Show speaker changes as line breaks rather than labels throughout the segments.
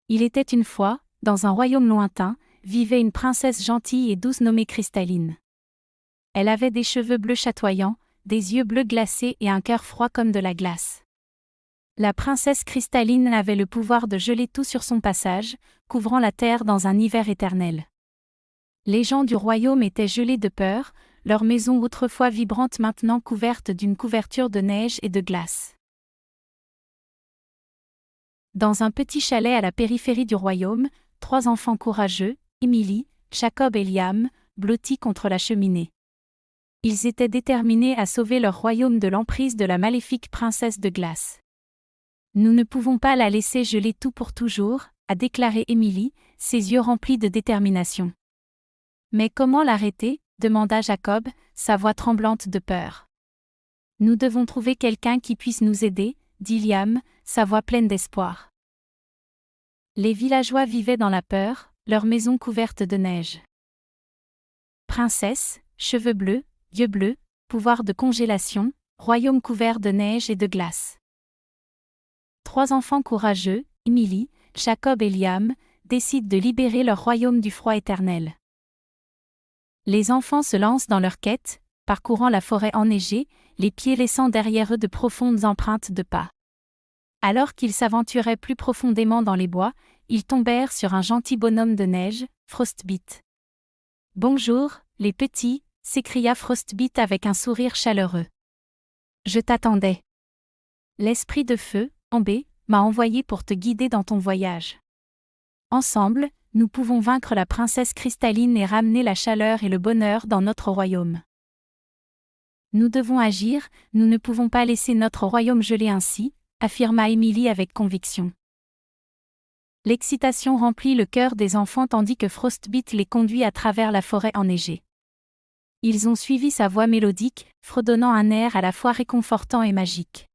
Il était une fois, dans un royaume lointain, vivait une princesse gentille et douce nommée Cristalline. Elle avait des cheveux bleus chatoyants, des yeux bleus glacés et un cœur froid comme de la glace. La princesse Cristalline avait le pouvoir de geler tout sur son passage, couvrant la terre dans un hiver éternel. Les gens du royaume étaient gelés de peur, leur maison autrefois vibrante maintenant couverte d'une couverture de neige et de glace. Dans un petit chalet à la périphérie du royaume, 3 enfants courageux, Emily, Jacob et Liam, blottis contre la cheminée. Ils étaient déterminés à sauver leur royaume de l'emprise de la maléfique princesse de glace. Nous ne pouvons pas la laisser geler tout pour toujours, a déclaré Emily, ses yeux remplis de détermination. Mais comment l'arrêter ? Demanda Jacob, sa voix tremblante de peur. Nous devons trouver quelqu'un qui puisse nous aider, dit Liam, sa voix pleine d'espoir. Les villageois vivaient dans la peur, leur maison couverte de neige. Princesse, cheveux bleus, yeux bleus, pouvoir de congélation, royaume couvert de neige et de glace. 3 enfants courageux, Emily, Jacob et Liam, décident de libérer leur royaume du froid éternel. Les enfants se lancent dans leur quête, parcourant la forêt enneigée, les pieds laissant derrière eux de profondes empreintes de pas. Alors qu'ils s'aventuraient plus profondément dans les bois, ils tombèrent sur un gentil bonhomme de neige, Frostbite. « Bonjour, les petits !» s'écria Frostbite avec un sourire chaleureux. « Je t'attendais. L'esprit de feu, Ambé, m'a envoyé pour te guider dans ton voyage. Ensemble, nous pouvons vaincre la princesse Cristalline et ramener la chaleur et le bonheur dans notre royaume. Nous devons agir, nous ne pouvons pas laisser notre royaume geler ainsi, affirma Emily avec conviction. L'excitation remplit le cœur des enfants tandis que Frostbite les conduit à travers la forêt enneigée. Ils ont suivi sa voix mélodique, fredonnant un air à la fois réconfortant et magique.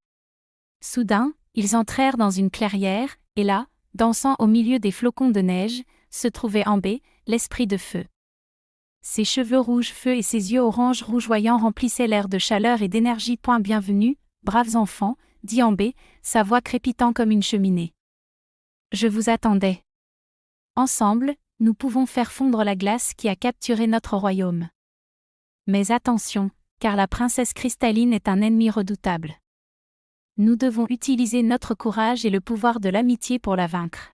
Soudain, ils entrèrent dans une clairière, et là, dansant au milieu des flocons de neige, se trouvait Ambé, l'esprit de feu. Ses cheveux rouges feu et ses yeux orange rougeoyants remplissaient l'air de chaleur et d'énergie. Bienvenue, braves enfants, dit Ambé, sa voix crépitant comme une cheminée. Je vous attendais. Ensemble, nous pouvons faire fondre la glace qui a capturé notre royaume. Mais attention, car la princesse Cristalline est un ennemi redoutable. Nous devons utiliser notre courage et le pouvoir de l'amitié pour la vaincre.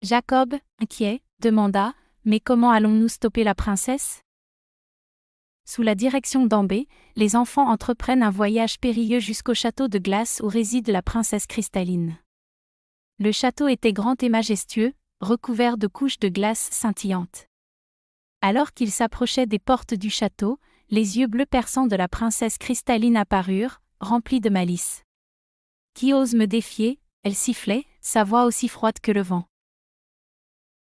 Jacob, inquiet, demanda, mais comment allons-nous stopper la princesse ? Sous la direction d'Ambé, les enfants entreprennent un voyage périlleux jusqu'au château de glace où réside la princesse Cristalline. Le château était grand et majestueux, recouvert de couches de glace scintillantes. Alors qu'ils s'approchaient des portes du château, les yeux bleus perçants de la princesse Cristalline apparurent, remplis de malice. « Qui ose me défier ?» elle sifflait, sa voix aussi froide que le vent.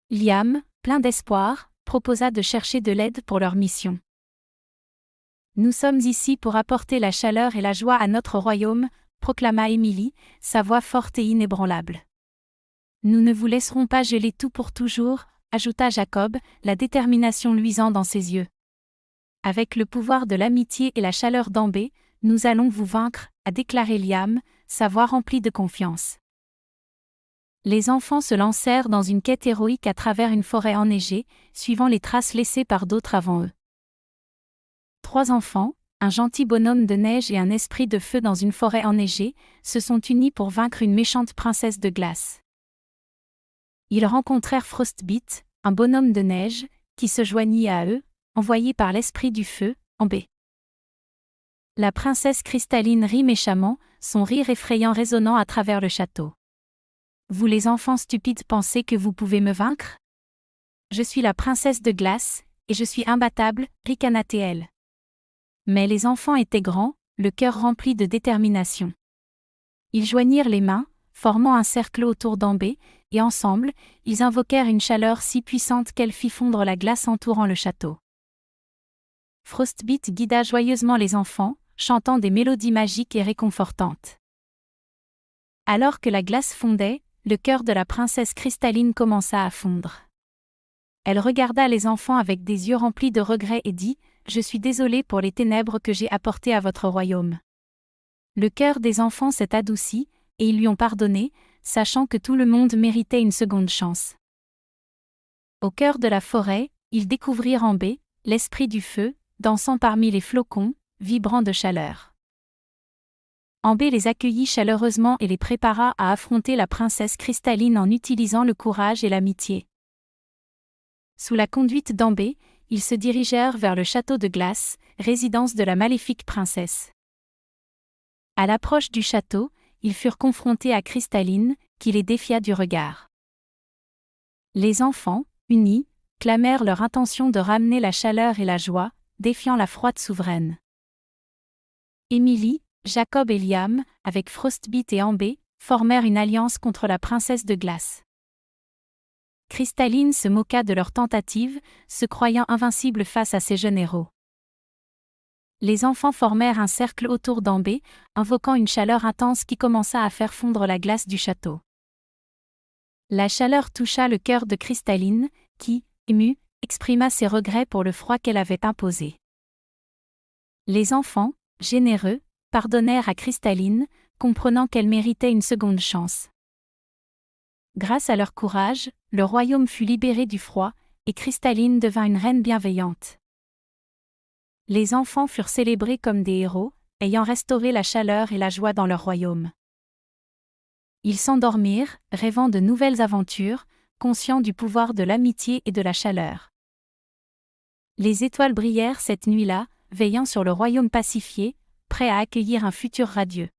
Liam, plein d'espoir, proposa de chercher de l'aide pour leur mission. « Nous sommes ici pour apporter la chaleur et la joie à notre royaume, » proclama Emily, sa voix forte et inébranlable. « Nous ne vous laisserons pas geler tout pour toujours, » ajouta Jacob, la détermination luisant dans ses yeux. « Avec le pouvoir de l'amitié et la chaleur d'Ambé, nous allons vous vaincre, » a déclaré Liam, sa voix remplie de confiance. Les enfants se lancèrent dans une quête héroïque à travers une forêt enneigée, suivant les traces laissées par d'autres avant eux. 3 enfants, un gentil bonhomme de neige et un esprit de feu dans une forêt enneigée, se sont unis pour vaincre une méchante princesse de glace. Ils rencontrèrent Frostbite, un bonhomme de neige, qui se joignit à eux, envoyé par l'esprit du feu, Ambé. La princesse Cristalline rit méchamment, son rire effrayant résonnant à travers le château. « Vous les enfants stupides pensez que vous pouvez me vaincre ? Je suis la princesse de glace, et je suis imbattable, ricana-t-elle. » Mais les enfants étaient grands, le cœur rempli de détermination. Ils joignirent les mains, formant un cercle autour d'Ambé, et ensemble, ils invoquèrent une chaleur si puissante qu'elle fit fondre la glace entourant le château. Frostbite guida joyeusement les enfants, chantant des mélodies magiques et réconfortantes. Alors que la glace fondait, le cœur de la princesse Cristalline commença à fondre. Elle regarda les enfants avec des yeux remplis de regret et dit « Je suis désolée pour les ténèbres que j'ai apportées à votre royaume. » Le cœur des enfants s'est adouci, et ils lui ont pardonné, sachant que tout le monde méritait une seconde chance. Au cœur de la forêt, ils découvrirent Ambé, l'esprit du feu, dansant parmi les flocons, vibrant de chaleur. Ambé les accueillit chaleureusement et les prépara à affronter la princesse cristalline en utilisant le courage et l'amitié. Sous la conduite d'Ambé, ils se dirigèrent vers le château de glace, résidence de la maléfique princesse. À l'approche du château, ils furent confrontés à Cristalline, qui les défia du regard. Les enfants, unis, clamèrent leur intention de ramener la chaleur et la joie, défiant la froide souveraine. Émilie, Jacob et Liam, avec Frostbite et Ambé, formèrent une alliance contre la princesse de glace. Cristalline se moqua de leur tentative, se croyant invincible face à ces jeunes héros. Les enfants formèrent un cercle autour d'Ambé, invoquant une chaleur intense qui commença à faire fondre la glace du château. La chaleur toucha le cœur de Cristalline, qui, émue, exprima ses regrets pour le froid qu'elle avait imposé. Les enfants, généreux, pardonnèrent à Cristalline, comprenant qu'elle méritait une seconde chance. Grâce à leur courage, le royaume fut libéré du froid, et Cristalline devint une reine bienveillante. Les enfants furent célébrés comme des héros, ayant restauré la chaleur et la joie dans leur royaume. Ils s'endormirent, rêvant de nouvelles aventures, conscients du pouvoir de l'amitié et de la chaleur. Les étoiles brillèrent cette nuit-là, veillant sur le royaume pacifié, prêt à accueillir un futur radieux.